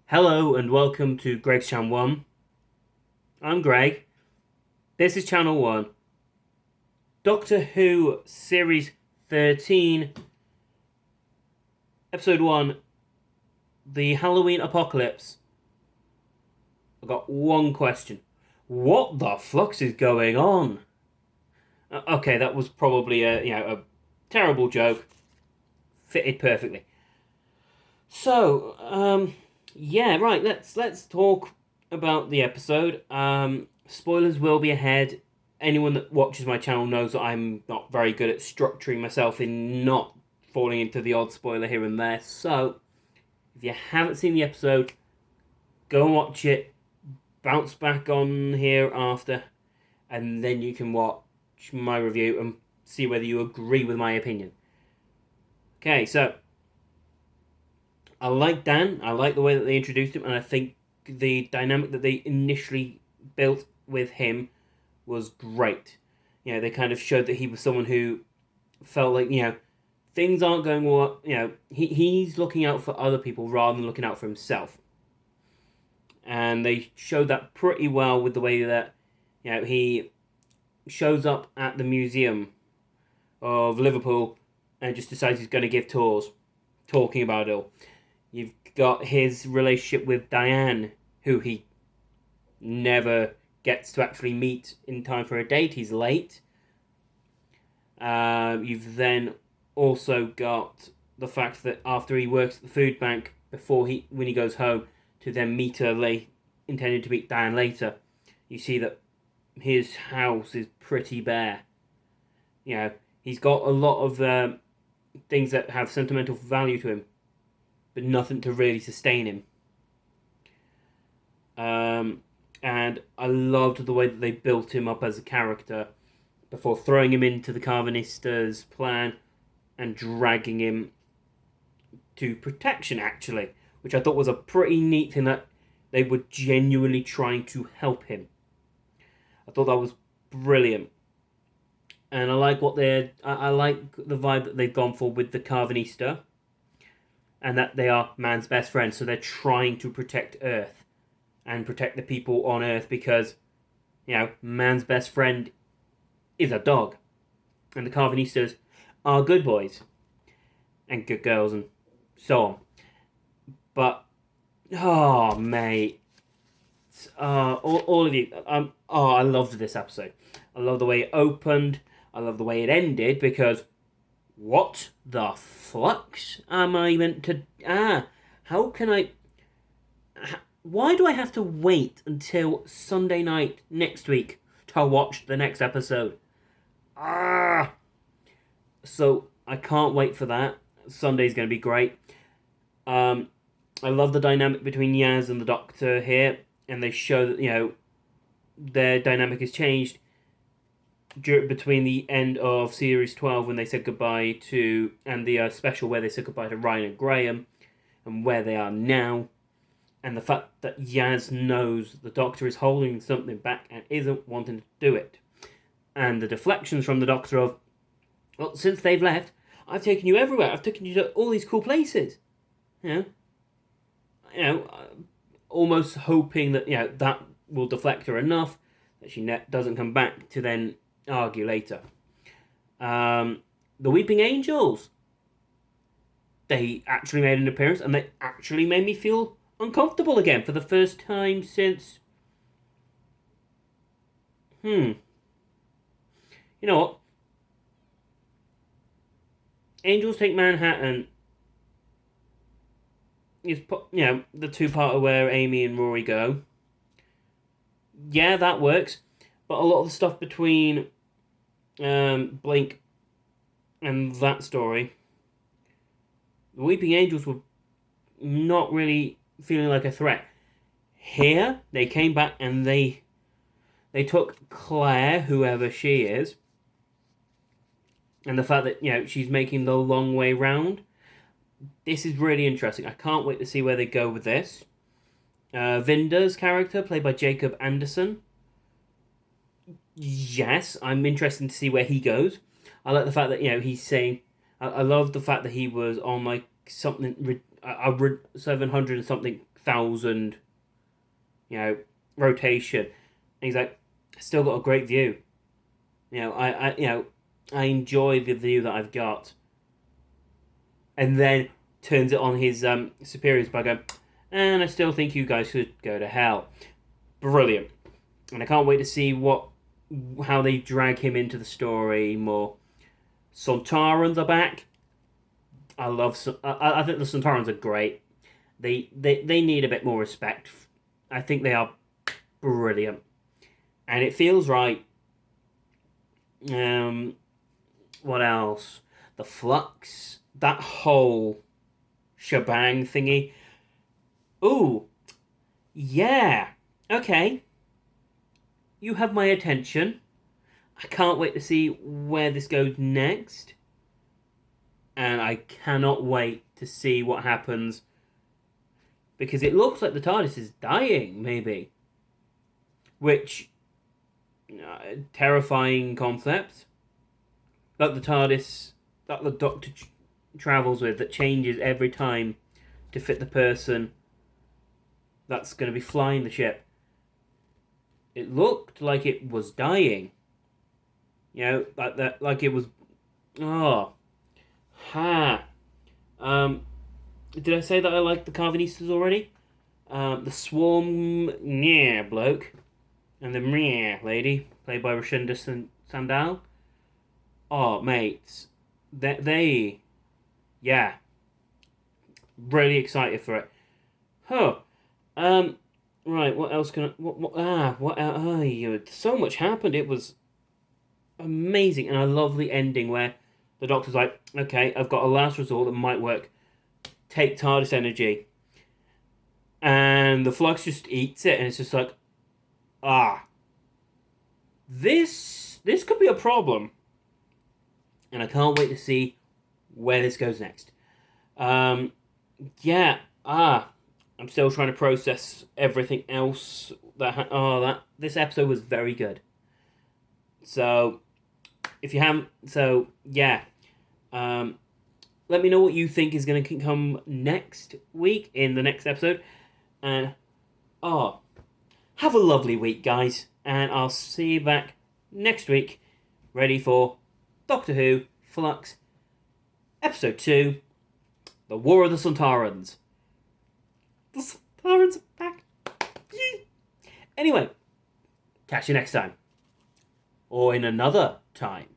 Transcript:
Hello and welcome to Greg's Channel 1. I'm Greg. This is Channel 1. Doctor Who Series 13, Episode 1, The Halloween Apocalypse. I've got one question. What the flux is going on? Okay, that was probably a terrible joke. Fitted perfectly. So, yeah, right. Let's talk about the episode. Spoilers will be ahead. Anyone that watches my channel knows that I'm not very good at structuring myself in not falling into the odd spoiler here and there. So, if you haven't seen the episode, go and watch it. Bounce back on here after, and then you can watch my review and see whether you agree with my opinion. Okay, so I like Dan. I like the way that they introduced him, and I think the dynamic that they initially built with him was great. They kind of showed that he was someone who felt like, things aren't going well. He's looking out for other people rather than looking out for himself. And they showed that pretty well with the way that, he shows up at the Museum of Liverpool and just decides he's going to give tours, talking about it all. You've got his relationship with Diane, who he never gets to actually meet in time for a date. He's late. You've then also got the fact that after he works at the food bank, when he goes home, to then meet her intending to meet Diane later, you see that his house is pretty bare. He's got a lot of things that have sentimental value to him, but nothing to really sustain him. And I loved the way that they built him up as a character before throwing him into the Carvanistas' plan and dragging him to protection, actually, which I thought was a pretty neat thing, that they were genuinely trying to help him. I thought that was brilliant. And I like I like the vibe that they've gone for with the Carvanista, and that they are man's best friend, so they're trying to protect Earth and protect the people on Earth because, man's best friend is a dog. And the Carvanistas are good boys and good girls and so on. But, oh, mate. All of you. I loved this episode. I love the way it opened. I love the way it ended because what the flux am I meant to... how can I... Why do I have to wait until Sunday night next week to watch the next episode? So, I can't wait for that. Sunday's going to be great. I love the dynamic between Yaz and the Doctor here, and they show that, their dynamic has changed between the end of Series 12 when they said goodbye to, and the special where they said goodbye to Ryan and Graham, and where they are now. And the fact that Yaz knows the Doctor is holding something back and isn't wanting to do it. And the deflections from the Doctor of, well, since they've left, I've taken you everywhere. I've taken you to all these cool places. Almost hoping that, that will deflect her enough that she doesn't come back to then argue later. The Weeping Angels. They actually made an appearance, and they actually made me feel uncomfortable again for the first time since... You know what? Angels Take Manhattan is, the two-parter where Amy and Rory go. Yeah, that works. But a lot of the stuff between Blink and that story, the Weeping Angels were not really feeling like a threat. Here, they came back and they took Claire, whoever she is, and the fact that, she's making the long way round. This is really interesting. I can't wait to see where they go with this. Vinder's character, played by Jacob Anderson. Yes, I'm interested to see where he goes. I like the fact that, he's saying... I love the fact that he was on, something... 700 and something 1,000, rotation. And he's like, I still got a great view. I enjoy the view that I've got. And then turns it on his superiors by going, and I still think you guys should go to hell. Brilliant. And I can't wait to see how they drag him into the story more. Sontarans are back. I think the Sontarans are great. They need a bit more respect. I think they are brilliant. And it feels right. What else? The Flux. That whole shebang thingy. Ooh. Yeah. Okay. You have my attention. I can't wait to see where this goes next. And I cannot wait to see what happens. Because it looks like the TARDIS is dying, maybe. Which, terrifying concept. Like the TARDIS that the Doctor travels with, that changes every time to fit the person that's going to be flying the ship. It looked like it was dying. Like it was. Oh, ha. Did I say that I like the Carvanistas already? The Swarm bloke and the lady, played by Rashinda Sandal. Oh, mates, they, yeah, really excited for it. Huh. Right. What else can so much happened. It was amazing, and I love the ending where the Doctor's like, okay, I've got a last resort that might work. Take TARDIS energy. And the Flux just eats it, and it's just like, this could be a problem. And I can't wait to see where this goes next. I'm still trying to process everything else this episode was very good. So, if you haven't, let me know what you think is going to come next week in the next episode. And, have a lovely week, guys. And I'll see you back next week, ready for Doctor Who, Flux, Episode 2, The War of the Sontarans. The Sontarans are back. Anyway, catch you next time. Or in another time.